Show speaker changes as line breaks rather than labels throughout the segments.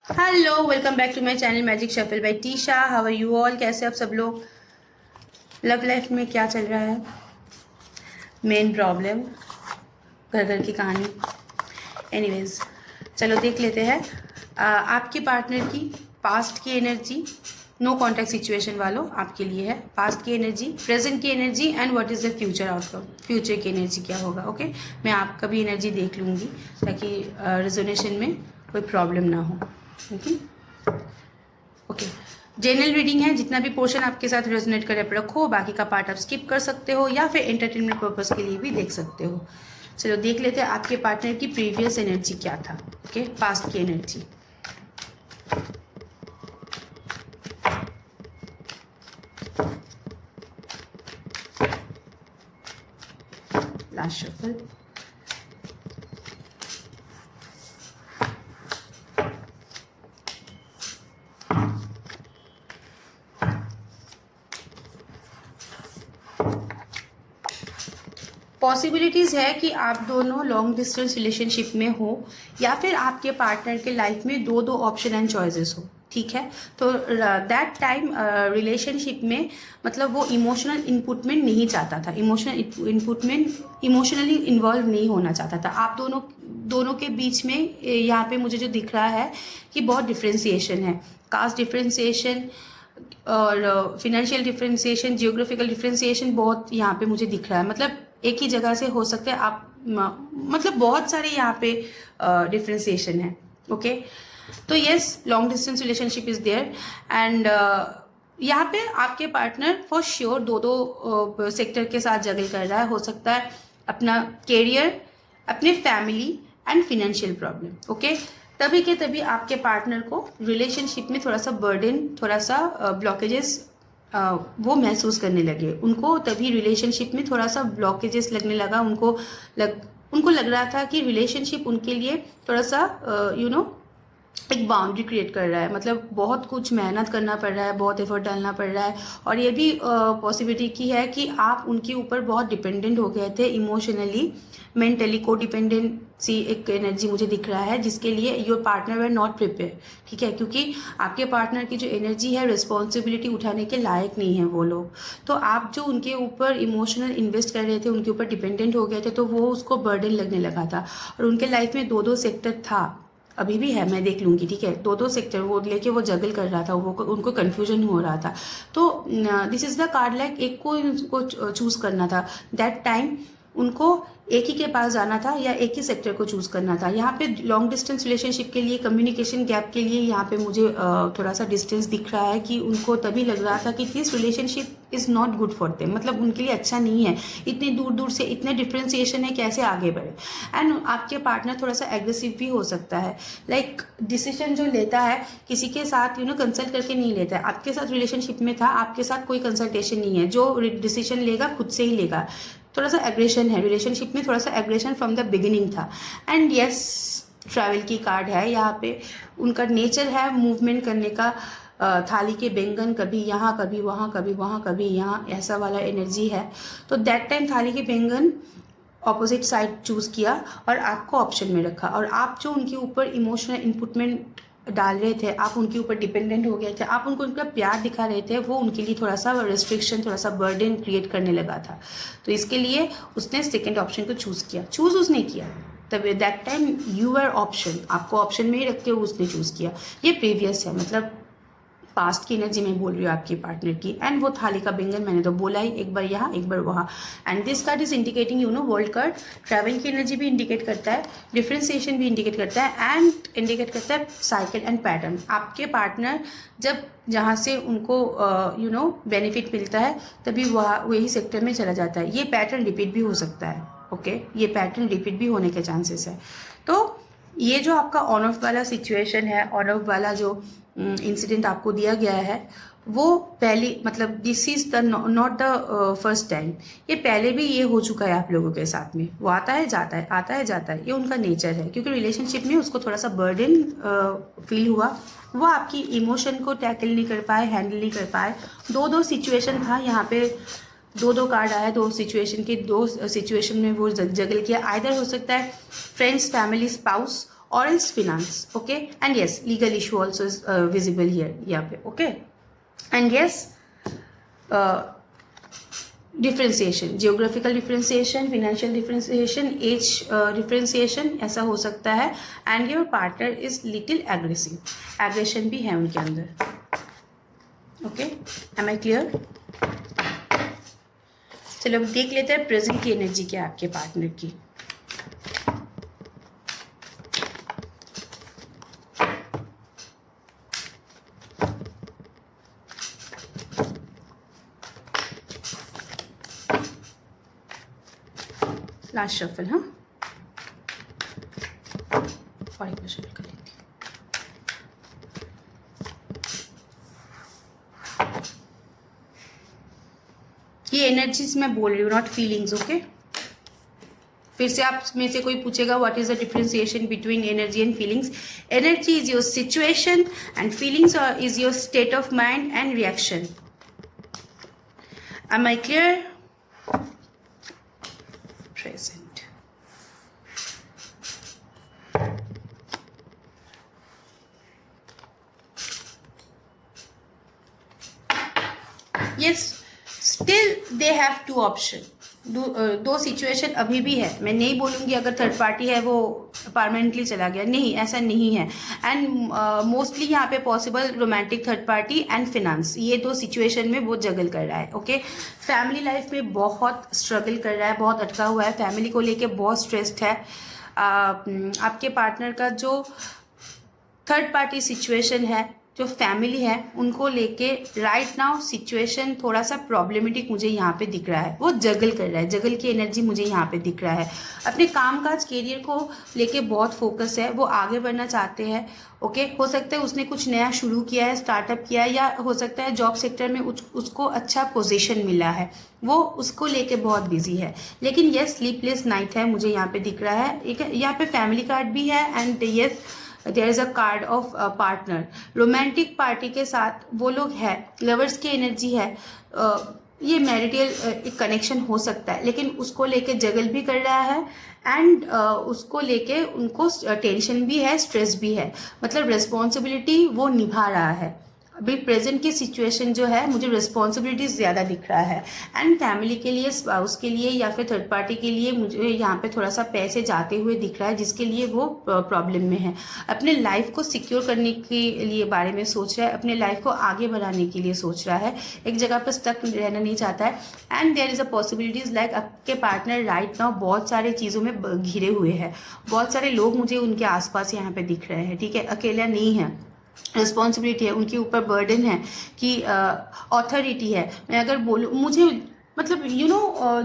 Hello, welcome back to my channel magic shuffle by Tisha. How are you all? कैसे आप सब लोग? Love life में क्या चल रहा है? मेन प्रॉब्लम, घर घर की कहानी। एनीवेज, चलो देख लेते हैं आपके पार्टनर की पास्ट की एनर्जी। नो कॉन्टैक्ट सिचुएशन वालों, आपके लिए है पास्ट की एनर्जी, प्रेजेंट की energy and what is the future outcome. Future की एनर्जी क्या होगा? ओके, मैं आपका भी एनर्जी देख लूँगी ताकि रिजोनेशन में कोई प्रॉब्लम ना हो। ओके, जनरल रीडिंग है। जितना भी पोर्शन आपके साथ रेजोनेट करे आप रखो, बाकी का पार्ट आप स्किप कर सकते हो या फिर एंटरटेनमेंट पर्पस के लिए भी देख सकते हो। चलो देख लेते हैं आपके पार्टनर की प्रीवियस एनर्जी क्या था। ओके, पास्ट की एनर्जी। Last shuffle. पॉसिबिलिटीज़ है कि आप दोनों लॉन्ग डिस्टेंस रिलेशनशिप में हो या फिर आपके पार्टनर के लाइफ में दो दो ऑप्शन एंड चॉइसेस हो। ठीक है, तो दैट टाइम रिलेशनशिप में मतलब वो इमोशनल इनपुट में नहीं चाहता था, इमोशनल इनपुट में इमोशनली इन्वॉल्व नहीं होना चाहता था। आप दोनों दोनों के बीच में यहाँ पे मुझे जो दिख रहा है कि बहुत डिफ्रेंसिएशन है। कास्ट डिफ्रेंसिएशन और फिनेंशियल डिफ्रेंसिएशन, जियोग्राफिकल डिफ्रेंसिएशन बहुत यहाँ पे मुझे दिख रहा है। मतलब एक ही जगह से हो सकते हैं आप, मतलब बहुत सारे यहाँ पे डिफ्रेंसिएशन है। ओके, तो yes, long distance relationship is there and यहाँ पे आपके पार्टनर फॉर श्योर दो दो सेक्टर के साथ जगल कर रहा है। हो सकता है अपना कैरियर, अपने family and financial problem. Okay, तभी के तभी आपके पार्टनर को रिलेशनशिप में थोड़ा सा बर्डन, थोड़ा सा ब्लॉकेजेस वो महसूस करने लगे। उनको तभी रिलेशनशिप में थोड़ा सा ब्लॉकेजेस लगने लगा। उनको लग रहा था कि रिलेशनशिप उनके लिए थोड़ा सा एक बाउंड्री क्रिएट कर रहा है। मतलब बहुत कुछ मेहनत करना पड़ रहा है, बहुत एफर्ट डालना पड़ रहा है। और ये भी पॉसिबिलिटी की है कि आप उनके ऊपर बहुत डिपेंडेंट हो गए थे इमोशनली, मेंटली। को डिपेंडेंसी एक एनर्जी मुझे दिख रहा है जिसके लिए your partner were not prepare. ठीक है, क्योंकि आपके पार्टनर की जो एनर्जी है रिस्पॉन्सिबिलिटी उठाने के लायक नहीं है वो लोग। तो आप जो उनके ऊपर इमोशनल इन्वेस्ट कर रहे थे, उनके ऊपर डिपेंडेंट हो गए थे, तो वो उसको बर्डन लगने लगा था। और उनके लाइफ में दो दो सेक्टर था, अभी भी है, मैं देख लूँगी। ठीक है, दो दो सेक्टर वो लेके वो जगल कर रहा था, वो उनको कन्फ्यूजन हो रहा था। तो this is the card, like एक को उनको चूज़ करना था। दैट टाइम उनको एक ही के पास जाना था या एक ही सेक्टर को चूज़ करना था। यहाँ पे लॉन्ग डिस्टेंस रिलेशनशिप के लिए, कम्युनिकेशन गैप के लिए यहाँ पे मुझे थोड़ा सा डिस्टेंस दिख रहा है कि उनको तभी लग रहा था कि this relationship is not good for them. मतलब उनके लिए अच्छा नहीं है, इतनी दूर दूर से इतने डिफ्रेंसिएशन है, कैसे आगे बढ़े। एंड आपके पार्टनर थोड़ा सा एग्रेसिव भी हो सकता है। लाइक डिसीजन जो लेता है किसी के साथ कंसल्ट करके नहीं लेता है। आपके साथ रिलेशनशिप में था, आपके साथ कोई कंसल्टेशन नहीं है, जो डिसीजन लेगा खुद से ही लेगा। थोड़ा सा एग्रेशन है रिलेशनशिप में, थोड़ा सा एग्रेशन फ्रॉम द बिगिनिंग था। एंड यस, ट्रैवल की कार्ड है यहाँ पे। उनका नेचर है मूवमेंट करने का। थाली के बैंगन, कभी यहाँ कभी वहाँ, कभी वहाँ कभी यहाँ, ऐसा वाला एनर्जी है। तो दैट टाइम थाली के बैंगन ऑपोजिट साइड चूज़ किया और आपको ऑप्शन में रखा। और आप जो उनके ऊपर इमोशनल इनपुटमेंट डाल रहे थे, आप उनके ऊपर डिपेंडेंट हो गए थे, आप उनको उनका प्यार दिखा रहे थे, वो उनके लिए थोड़ा सा रिस्ट्रिक्शन, थोड़ा सा बर्डन क्रिएट करने लगा था। तो इसके लिए उसने सेकेंड ऑप्शन को चूज़ किया। चूज़ उसने किया, तब that time you are option, आपको ऑप्शन में ही रख के उसने चूज़ किया। ये प्रीवियस है, मतलब पास्ट की एनर्जी में बोल रही हूँ आपकी पार्टनर की। एंड वो थाली का बैंगन मैंने तो बोला ही, एक बार यहाँ एक बार वहाँ। And this card is indicating world card. Travel की एनर्जी भी इंडिकेट करता है, डिफ्रेंसिएशन भी इंडिकेट करता है एंड इंडिकेट करता है साइकिल एंड पैटर्न। आपके पार्टनर जब जहाँ से उनको बेनिफिट मिलता है तभी वही सेक्टर में चला जाता है। ये पैटर्न रिपीट भी हो सकता है। ओके, ये पैटर्न रिपीट भी होने के चांसेस है। तो ये जो आपका ऑन ऑफ वाला सिचुएशन है, ऑन ऑफ वाला जो इंसिडेंट आपको दिया गया है, वो पहले, मतलब this is the not the first time. ये पहले भी ये हो चुका है आप लोगों के साथ में। वो आता है जाता है, आता है जाता है, ये उनका नेचर है। क्योंकि रिलेशनशिप में उसको थोड़ा सा बर्डन फील हुआ, वो आपकी इमोशन को टैकल नहीं कर पाए, हैंडल नहीं कर पाए। दो दो सिचुएशन था यहाँ पे, दो दो कार्ड आया, दो सिचुएशन के, दो सिचुएशन में वो जगल किया। आइदर हो सकता है friends, family, spouse, or else finance. Okay, and yes, legal issue also is visible here यहाँ पे. Okay, and yes, differentiation, geographical differentiation, financial differentiation, age differentiation ऐसा हो सकता है. And your partner is little aggressive, aggression भी है उनके अंदर. Okay, am I clear? चलो अब देख लेते हैं प्रेजेंट की एनर्जी क्या है आपके पार्टनर की. Last shuffle. हाँ, और एक शफल कर लेती हूँ. ये एनर्जीज मैं बोल रही हूँ, नॉट फीलिंग्स. ओके, फिर से आप में से कोई पूछेगा what is the differentiation between energy and feelings. Energy is your situation and feelings is your state of mind and reaction. Am I clear? Present. Yes, still they have two option. दो situation अभी भी है. मैं नहीं बोलूँगी अगर third party है वो परमानेंटली चला गया, नहीं, ऐसा नहीं है. एंड मोस्टली यहाँ पे possible romantic third party and finance, ये दो सिचुएशन में वो जगल कर रहा है. ओके, फैमिली लाइफ में बहुत स्ट्रगल कर रहा है, बहुत अटका हुआ है, फैमिली को लेके बहुत स्ट्रेस्ड है. आपके पार्टनर का जो थर्ड पार्टी सिचुएशन है, जो फैमिली है, उनको लेके राइट नाउ सिचुएशन थोड़ा सा प्रॉब्लमेटिक मुझे यहाँ पे दिख रहा है. वो जगल कर रहा है, जगल की एनर्जी मुझे यहाँ पे दिख रहा है. अपने कामकाज करियर को लेके बहुत फोकस है, वो आगे बढ़ना चाहते हैं. ओके, हो सकता है उसने कुछ नया शुरू किया है, स्टार्टअप किया है, या हो सकता है जॉब सेक्टर में उसको अच्छा पोजीशन मिला है, वो उसको लेके बहुत बिजी है. लेकिन ये स्लीपलेस नाइट है मुझे यहाँ पे दिख रहा है. यहाँ पे फैमिली कार्ड भी है and yes there is a card of partner. Romantic party के साथ वो लोग है, लवर्स की एनर्जी है. ये मैरिटल एक कनेक्शन हो सकता है, लेकिन उसको लेके जगल भी कर रहा है एंड उसको लेके उनको टेंशन भी है, स्ट्रेस भी है. मतलब रिस्पॉन्सिबिलिटी वो निभा रहा है. अभी प्रेजेंट की सिचुएशन जो है, मुझे रिस्पॉन्सिबिलिटीज ज़्यादा दिख रहा है. एंड फैमिली के लिए, स्पाउस के लिए या फिर थर्ड पार्टी के लिए मुझे यहाँ पे थोड़ा सा पैसे जाते हुए दिख रहा है, जिसके लिए वो प्रॉब्लम में है. अपने लाइफ को सिक्योर करने के लिए बारे में सोच रहा है, अपने लाइफ को आगे बढ़ाने के लिए सोच रहा है, एक जगह पर स्टक रहना नहीं चाहता है. And there is a possibilities like आपके पार्टनर राइट नाउ बहुत सारे चीज़ों में घिरे हुए हैं. बहुत सारे लोग मुझे उनके आसपास यहाँ पे दिख रहे हैं. ठीक है, अकेला नहीं है, रिस्पॉन्सिबिलिटी है, उनके ऊपर बर्डन है कि ऑथोरिटी है. मैं अगर बोलूँ, मुझे मतलब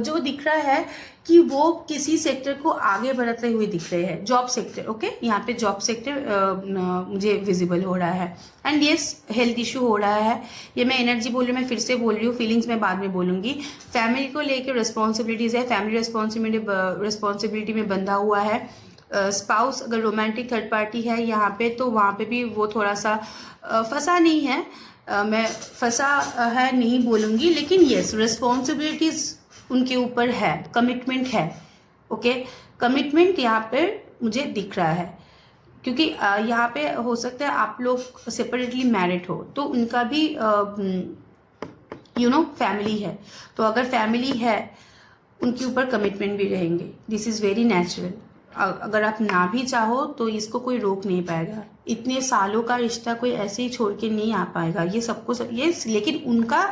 जो दिख रहा है कि वो किसी सेक्टर को आगे बढ़ाते हुए दिख रहे हैं. Job sector. ओके, यहाँ पे जॉब सेक्टर मुझे विजिबल हो रहा है. एंड येस, हेल्थ इशू हो रहा है. ये मैं एनर्जी बोल रही हूँ, मैं फिर से बोल रही हूँ, फीलिंग्स मैं बाद में बोलूँगी. फैमिली को लेकर रिस्पॉन्सिबिलिटीज़ है, फैमिली रिस्पॉन्सिबिलिटी में बंधा हुआ है. स्पाउस अगर रोमांटिक थर्ड पार्टी है यहाँ पे, तो वहाँ पे भी वो थोड़ा सा फंसा नहीं है. मैं फंसा है नहीं बोलूँगी, लेकिन येस, रिस्पॉन्सिबिलिटीज़ उनके ऊपर है, कमिटमेंट है. ओके, कमिटमेंट यहाँ पे मुझे दिख रहा है, क्योंकि यहाँ पे हो सकता है आप लोग सेपरेटली मैरिड हो, तो उनका भी फैमिली है. तो अगर फैमिली है, उनके ऊपर कमिटमेंट भी रहेंगे. This is very natural. अगर आप ना भी चाहो तो इसको कोई रोक नहीं पाएगा. इतने सालों का रिश्ता कोई ऐसे ही छोड़ के नहीं आ पाएगा. ये सबको ये, लेकिन उनका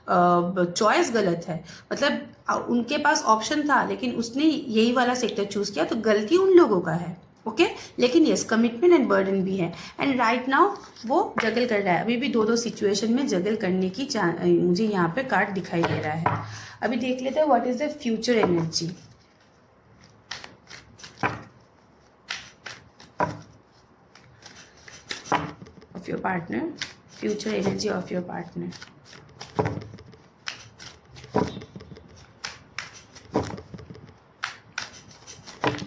चॉइस गलत है. मतलब उनके पास ऑप्शन था, लेकिन उसने यही वाला सेक्टर चूज किया, तो गलती उन लोगों का है. ओके, लेकिन यस, कमिटमेंट एंड बर्डन भी है. एंड राइट नाउ वो जगल कर रहा है. अभी भी दो सिचुएशन में जगल करने की मुझे यहाँ पे कार्ड दिखाई दे रहा है. अभी देख लेते हैं what is the future energy of your partner, future energy of your partner.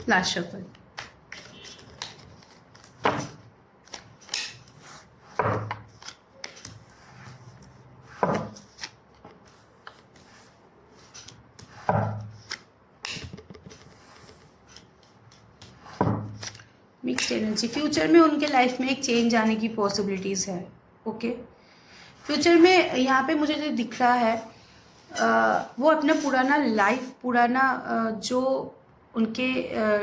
Last shuffle. Next energy, future में उनके लाइफ में एक चेंज आने की पॉसिबिलिटीज़ है। ओके, फ्यूचर में यहाँ पे मुझे जो दिख रहा है वो अपना पुराना लाइफ, पुराना जो उनके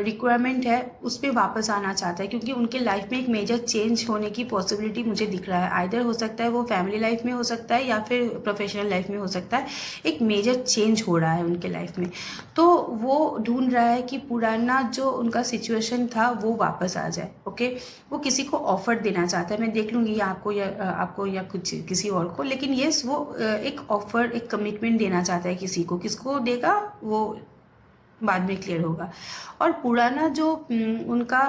रिक्वायरमेंट है उस पर वापस आना चाहता है, क्योंकि उनके लाइफ में एक मेजर चेंज होने की पॉसिबिलिटी मुझे दिख रहा है। आइदर हो सकता है वो फैमिली लाइफ में हो सकता है या फिर प्रोफेशनल लाइफ में हो सकता है, एक मेजर चेंज हो रहा है उनके लाइफ में। तो वो ढूंढ रहा है कि पुराना जो उनका सिचुएशन था वो वापस आ जाए। ओके, वो किसी को ऑफर देना चाहता है, मैं देख लूँगी या आपको या कुछ किसी और को, लेकिन येस वो एक ऑफर, एक कमिटमेंट देना चाहता है किसी को। किसको देगा वो बाद में क्लियर होगा। और पुराना जो उनका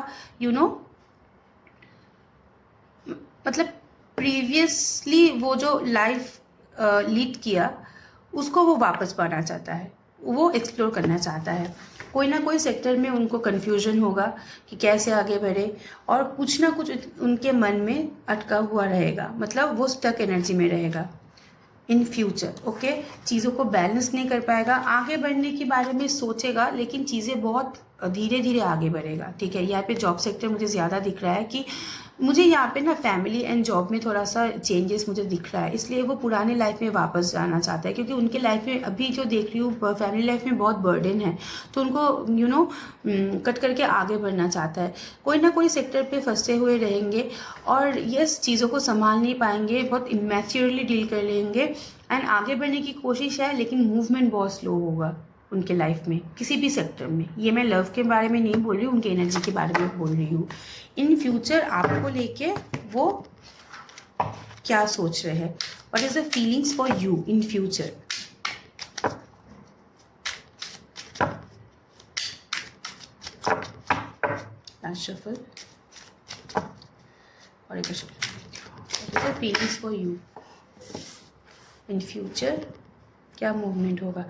मतलब प्रीवियसली वो जो लाइफ लीड किया उसको वो वापस पाना चाहता है, वो एक्सप्लोर करना चाहता है। कोई ना कोई सेक्टर में उनको कन्फ्यूजन होगा कि कैसे आगे बढ़े, और कुछ ना कुछ उनके मन में अटका हुआ रहेगा, मतलब वो स्टक एनर्जी में रहेगा इन फ्यूचर। ओके, चीज़ों को बैलेंस नहीं कर पाएगा, आगे बढ़ने के बारे में सोचेगा लेकिन चीज़ें बहुत धीरे धीरे आगे बढ़ेगा। ठीक है, यहाँ पे जॉब सेक्टर मुझे ज़्यादा दिख रहा है कि मुझे यहाँ पे ना फैमिली एंड जॉब में थोड़ा सा चेंजेस मुझे दिख रहा है, इसलिए वो पुराने लाइफ में वापस जाना चाहता है, क्योंकि उनके लाइफ में अभी जो देख रही हूँ फैमिली लाइफ में बहुत बर्डन है, तो उनको कट करके आगे बढ़ना चाहता है। कोई ना कोई सेक्टर पे फंसे हुए रहेंगे और यस चीज़ों को संभाल नहीं पाएंगे, बहुत इमेच्योरली डील कर लेंगे एंड आगे बढ़ने की कोशिश है, लेकिन मूवमेंट बहुत स्लो होगा उनके लाइफ में किसी भी सेक्टर में। ये मैं लव के बारे में नहीं बोल रही हूँ, उनके एनर्जी के बारे में बोल रही हूँ। इन फ्यूचर आपको लेके वो क्या सोच रहे हैं, what is the feelings for you in future. Shuffle और एक shuffle, what is the feelings for you in future, क्या मूवमेंट होगा।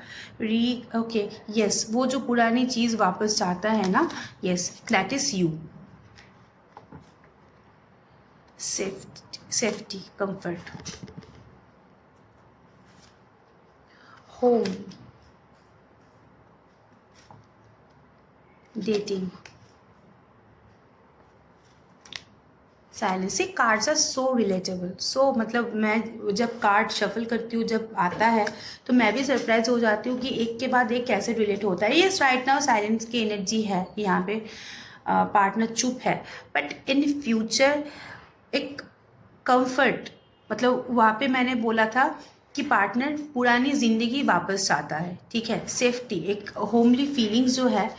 ओके यस, वो जो पुरानी चीज़ वापस चाहता है ना, yes that is you. Safety, comfort, home, dating, silence. Cards are so relatable, so मतलब मैं जब कार्ड शफल करती हूँ, जब आता है तो मैं भी सरप्राइज हो जाती हूँ कि एक के बाद एक कैसे रिलेट होता है। यस राइट नाउ साइलेंस की एनर्जी है यहाँ पे, पार्टनर चुप है, बट इन फ्यूचर एक कंफर्ट, मतलब वहाँ पे मैंने बोला था कि पार्टनर पुरानी ज़िंदगी वापस चाहता है। ठीक है, सेफ्टी, एक होमली फीलिंग्स जो है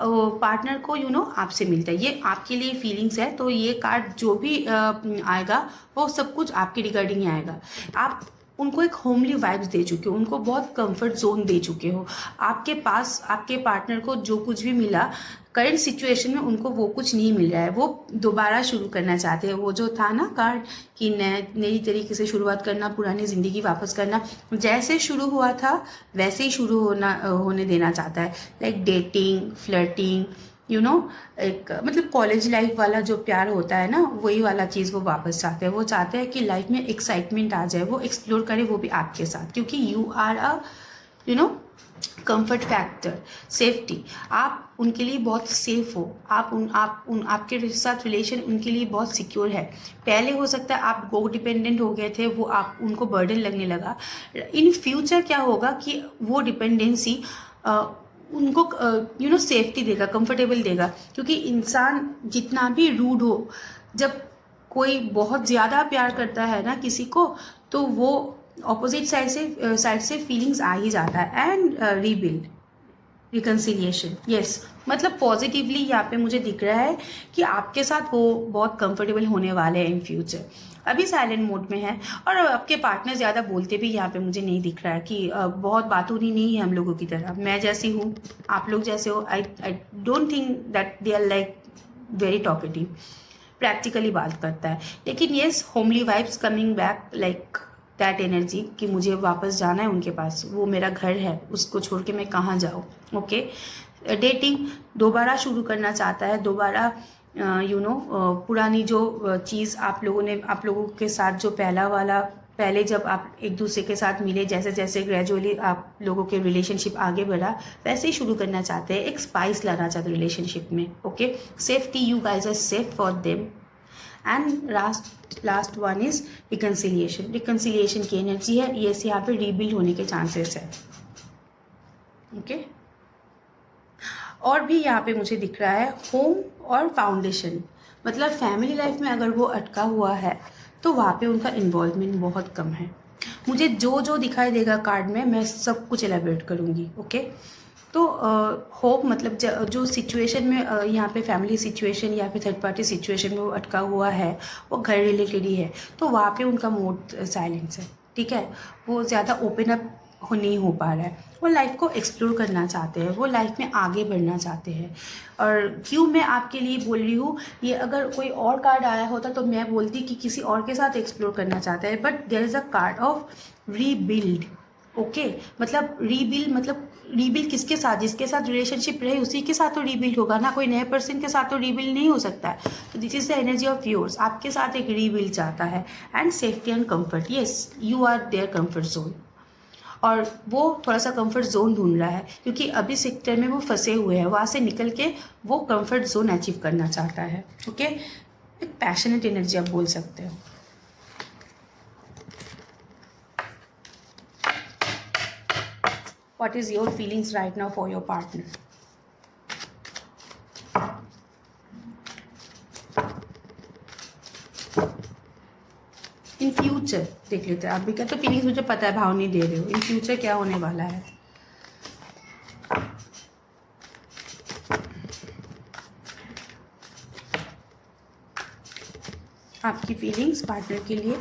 पार्टनर को आपसे मिलता है, ये आपके लिए फीलिंग्स है। तो ये कार्ड जो भी आएगा वो सब कुछ आपके रिगार्डिंग ही आएगा। आप उनको एक होमली वाइब्स दे चुके हो, उनको बहुत कंफर्ट जोन दे चुके हो। आपके पास आपके पार्टनर को जो कुछ भी मिला करंट सिचुएशन में, उनको वो कुछ नहीं मिल रहा है, वो दोबारा शुरू करना चाहते हैं। वो जो था ना कार्ड कि नई तरीके से शुरुआत करना, पुरानी ज़िंदगी वापस करना, जैसे शुरू हुआ था वैसे ही शुरू होने देना चाहता है। लाइक डेटिंग, फ्लर्टिंग, एक मतलब कॉलेज लाइफ वाला जो प्यार होता है ना, वही वाला चीज़ वो वापस चाहते हैं। वो चाहते हैं कि लाइफ में एक्साइटमेंट आ जाए, वो एक्सप्लोर करे, वो भी आपके साथ, क्योंकि you are a comfort factor, safety. आप उनके लिए बहुत सेफ हो, आपके साथ रिलेशन उनके लिए बहुत सिक्योर है। पहले हो सकता है आप गो डिपेंडेंट हो गए थे, वो आप उनको बर्डन लगने लगा। इन फ्यूचर क्या होगा कि वो डिपेंडेंसी उनको सेफ्टी देगा, कंफर्टेबल देगा, क्योंकि इंसान जितना भी रूड हो, जब कोई बहुत ज़्यादा प्यार करता है ना किसी को, तो वो ऑपोजिट साइड से फीलिंग्स आ ही जाता है। एंड रीबिल्ड, रिकन्सिलिएशन, यस, मतलब पॉजिटिवली यहाँ पे मुझे दिख रहा है कि आपके साथ वो बहुत कंफर्टेबल होने वाले हैं इन फ्यूचर। अभी साइलेंट मोड में है, और आपके पार्टनर ज़्यादा बोलते भी यहाँ पे मुझे नहीं दिख रहा है कि बहुत बातूनी नहीं है हम लोगों की तरह। मैं जैसी हूँ, आप लोग जैसे हो, I don't think that they are like very talkative, practically बात करता है। लेकिन yes, homely vibes coming back, like that energy कि मुझे वापस जाना है उनके पास, वो मेरा घर है, उसको छोड़ के मैं कहाँ जाऊँ। ओके, डेटिंग दोबारा शुरू करना चाहता है, दोबारा पुरानी जो चीज़ आप लोगों के साथ जो पहला वाला पहले जब आप एक दूसरे के साथ मिले, जैसे जैसे ग्रेजुअली आप लोगों के रिलेशनशिप आगे बढ़ा, वैसे ही शुरू करना चाहते हैं, एक स्पाइस लाना चाहते हैं रिलेशनशिप में. Okay, safety, you guys are safe for them. And last one is reconciliation. Reconciliation की एनर्जी है, ये यहाँ पे रीबिल्ड होने के चांसेस है. ओके, और भी यहाँ पे मुझे दिख रहा है होम और फाउंडेशन. मतलब फैमिली लाइफ में अगर वो अटका हुआ है तो वहाँ पे उनका इन्वॉल्वमेंट बहुत कम है. मुझे जो जो दिखाई देगा कार्ड में मैं सब कुछ एलेबरेट करूँगी. ओके, तो होप मतलब जो सिचुएशन में यहाँ पे फैमिली सिचुएशन या फिर थर्ड पार्टी सिचुएशन में वो अटका हुआ है, वो घर रिलेटेड ही है, तो वहाँ पे उनका मूड साइलेंस है. ठीक है, वो ज़्यादा ओपन अप नहीं हो पा रहा है. वो लाइफ को एक्सप्लोर करना चाहते हैं, वो लाइफ में आगे बढ़ना चाहते हैं. और क्यों मैं आपके लिए बोल रही हूँ, ये अगर कोई और कार्ड आया होता तो मैं बोलती कि किसी और के साथ एक्सप्लोर करना चाहते हैं, but there is a card of rebuild. Okay, मतलब रीबिल्ड किसके साथ? जिसके साथ रिलेशनशिप रहे उसी के साथ तो रीबिल्ड होगा ना, कोई नए पर्सन के साथ तो रीबिल्ड नहीं हो सकता है. तो this is the energy of yours. आपके साथ एक रीबिल्ड चाहता है. And safety and comfort, yes, you are there comfort zone. और वो थोड़ा सा कंफर्ट जोन ढूंढ रहा है, क्योंकि अभी सेक्टर में वो फंसे हुए हैं, वहाँ से निकल के वो कंफर्ट जोन अचीव करना चाहता है. ओके, एक पैशनेट एनर्जी आप बोल सकते हो. What is your feelings right now for your partner? In future देख लेते हैं. आप भी क्या तो फीलिंग्स मुझे पता है, भाव नहीं दे रहे हो. इन फ्यूचर क्या होने वाला है? आपकी फीलिंग्स पार्टनर के लिए.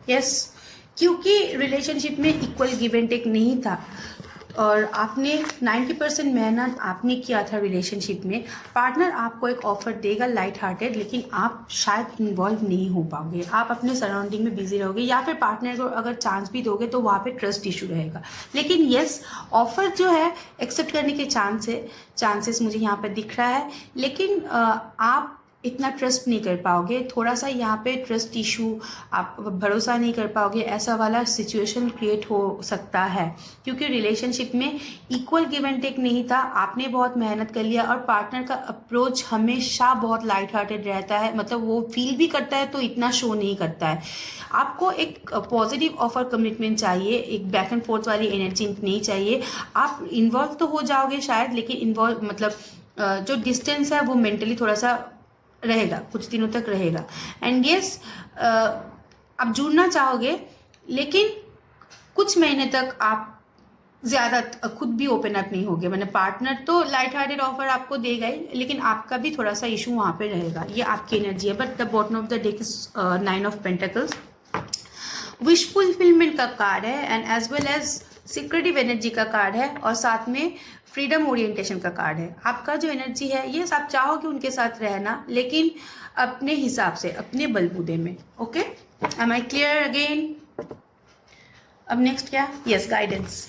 यस, क्योंकि रिलेशनशिप में इक्वल गिव एंड टेक नहीं था और आपने 90% मेहनत आपने किया था रिलेशनशिप में. पार्टनर आपको एक ऑफर देगा लाइट हार्टेड, लेकिन आप शायद इन्वॉल्व नहीं हो पाओगे. आप अपने सराउंडिंग में बिजी रहोगे, या फिर पार्टनर को अगर चांस भी दोगे तो वहाँ पे ट्रस्ट इशू रहेगा. लेकिन यस, ऑफर जो है एक्सेप्ट करने के चांसेस मुझे यहाँ पर दिख रहा है, लेकिन आप इतना ट्रस्ट नहीं कर पाओगे. थोड़ा सा यहाँ पे ट्रस्ट इशू, आप भरोसा नहीं कर पाओगे, ऐसा वाला सिचुएशन क्रिएट हो सकता है, क्योंकि रिलेशनशिप में इक्वल गिव एंड टेक नहीं था. आपने बहुत मेहनत कर लिया और पार्टनर का अप्रोच हमेशा बहुत लाइट हार्टेड रहता है. मतलब वो फील भी करता है तो इतना शो नहीं करता है. आपको एक पॉजिटिव ऑफर कमिटमेंट चाहिए, एक बैक एंड फोर्थ वाली एनर्जी नहीं चाहिए. आप इन्वॉल्व तो हो जाओगे शायद, लेकिन इन्वॉल्व मतलब जो डिस्टेंस है वो मेंटली थोड़ा सा रहेगा, कुछ दिनों तक रहेगा. एंड यस, आप जुड़ना चाहोगे, लेकिन कुछ महीने तक आप ज़्यादा खुद भी ओपन अप नहीं होगे. मैंने पार्टनर तो लाइट हार्टेड ऑफर आपको देगा ही, लेकिन आपका भी थोड़ा सा इशू वहाँ पे रहेगा. ये आपकी एनर्जी है. But the bottom of the deck is 9 of pentacles. Wish fulfilment का कार्ड है and as well as secretive energy का कार्ड है, और साथ में फ्रीडम ओरिएंटेशन का कार्ड है. आपका जो एनर्जी है ये आप चाहोगे उनके साथ रहना, लेकिन अपने हिसाब से, अपने बलबूते में. Okay, am I clear again? अब नेक्स्ट क्या? Yes, guidance.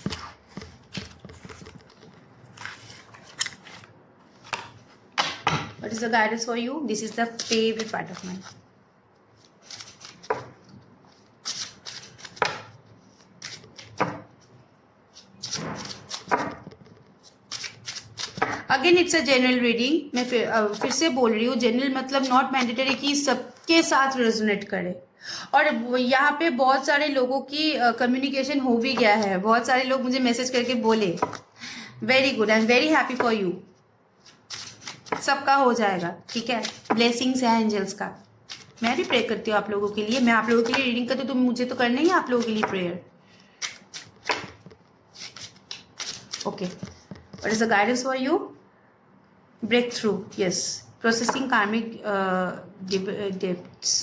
What is the guidance for you? This is the favourite part of mine. Again it's a general reading. मैं फिर से बोल रही हूँ, जनरल मतलब नॉट मैंडेटरी कि सबके साथ रेजोनेट करे. और यहाँ पे बहुत सारे लोगों की कम्युनिकेशन हो भी गया है. बहुत सारे लोग मुझे मैसेज करके बोले, very good, I am very happy for you. सबका हो जाएगा, ठीक है. ब्लेसिंग्स है एंजल्स का. मैं भी प्रे करती हूँ आप लोगों के लिए. मैं आप लोगों के लिए रीडिंग करती हूँ तो मुझे तो करना ही है आप लोगों के लिए prayer. Okay, what is the guidance for you? Breakthrough, yes. Processing karmic debts.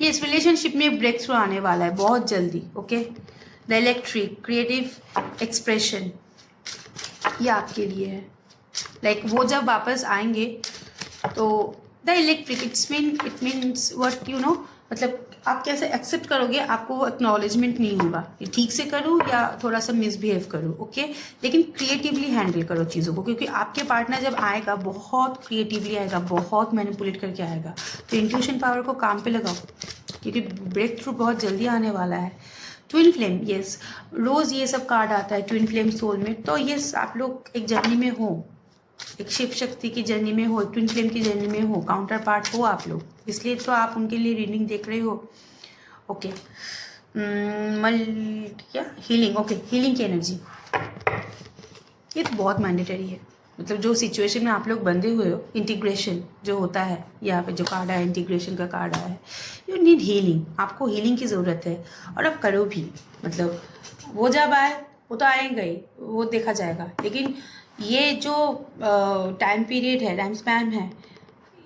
ये इस रिलेशनशिप में ब्रेक थ्रू आने वाला है बहुत जल्दी. Okay, the electric creative expression ये आपके लिए है. लाइक वो जब वापस आएंगे तो the electric it means what you know, मतलब आप कैसे एक्सेप्ट करोगे, आपको वो एक्नॉलेजमेंट नहीं होगा कि ठीक से करूँ या थोड़ा सा मिसबिहेव करूँ, ओके। लेकिन क्रिएटिवली हैंडल करो चीज़ों को, क्योंकि आपके पार्टनर जब आएगा बहुत क्रिएटिवली आएगा, बहुत मैनिपुलेट करके आएगा। तो इंट्यूशन पावर को काम पे लगाओ, क्योंकि ब्रेक थ्रू बहुत जल्दी आने वाला है। ट्विन फ्लेम, यस, रोज़ ये सब कार्ड आता है, ट्विन फ्लेम सोलमेट। तो यस, आप लोग एक जर्नी में हो, एक शिव शक्ति की जर्नी में हो, ट्विन फ्लेम की जर्नी में हो, काउंटर पार्ट हो आप लोग, इसलिए तो आप उनके लिए रीडिंग देख रहे हो, ओके। क्या हीलिंग, ओके, हीलिंग की एनर्जी, ये तो बहुत मैंडेटरी है। मतलब जो सिचुएशन में आप लोग बंधे हुए हो, इंटीग्रेशन जो होता है, यहाँ पे जो कार्ड आया इंटीग्रेशन का कार्ड आया है, यू नीड हीलिंग, आपको हीलिंग की ज़रूरत है, और आप करो भी। मतलब वो जब आए वो तो आएगा ही, वो देखा जाएगा, लेकिन ये जो टाइम पीरियड है, टाइम स्पैन है,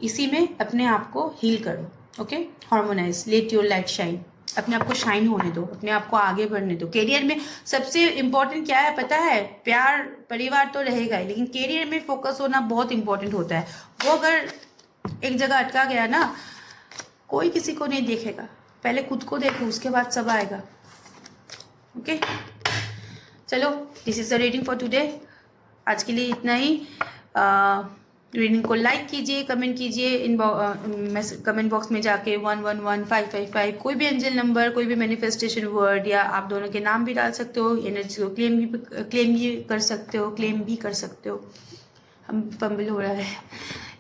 इसी में अपने आप को हील करो, okay. Harmonise, let your light shine, अपने आप को शाइन होने दो, अपने आप को आगे बढ़ने दो। करियर में सबसे इम्पोर्टेंट क्या है पता है? प्यार परिवार तो रहेगा ही, लेकिन करियर में फोकस होना बहुत इंपॉर्टेंट होता है। वो अगर एक जगह अटका गया ना, कोई किसी को नहीं देखेगा, पहले खुद को देखो, उसके बाद सब आएगा, ओके। चलो, this is the reading for today. आज के लिए इतना ही। रीडिंग को लाइक कीजिए, कमेंट कीजिए, कमेंट बॉक्स में जाके 111555, कोई भी एंजल नंबर, कोई भी मैनिफेस्टेशन वर्ड, या आप दोनों के नाम भी डाल सकते हो, एनर्जी को क्लेम भी कर सकते हो, क्लेम भी कर सकते हो। हम फंबल हो रहा है,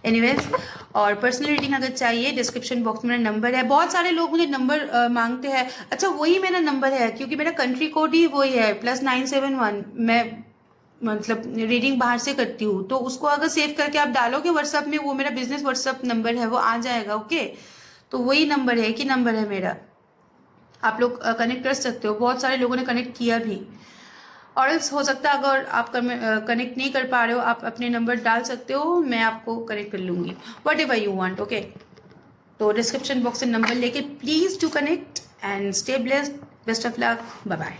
एनीवेज। और पर्सनल रीडिंग अगर चाहिए, डिस्क्रिप्शन बॉक्स में मेरा नंबर है। बहुत सारे लोग मुझे नंबर मांगते हैं, अच्छा वही मेरा नंबर है, क्योंकि मेरा कंट्री कोड ही वही है, +971। मैं मतलब रीडिंग बाहर से करती हूँ, तो उसको अगर सेव करके आप डालोगे व्हाट्सअप में, वो मेरा बिजनेस व्हाट्सअप नंबर है, वो आ जाएगा, ओके। तो वही नंबर है, एक ही नंबर है मेरा, आप लोग कनेक्ट कर सकते हो। बहुत सारे लोगों ने कनेक्ट किया भी, और एल्स हो सकता है अगर आप कनेक्ट नहीं कर पा रहे हो, आप अपने नंबर डाल सकते हो, मैं आपको कनेक्ट कर लूँगी, whatever you want, okay. तो डिस्क्रिप्शन बॉक्स से नंबर लेके please to connect and stay blessed, best of luck, bye bye.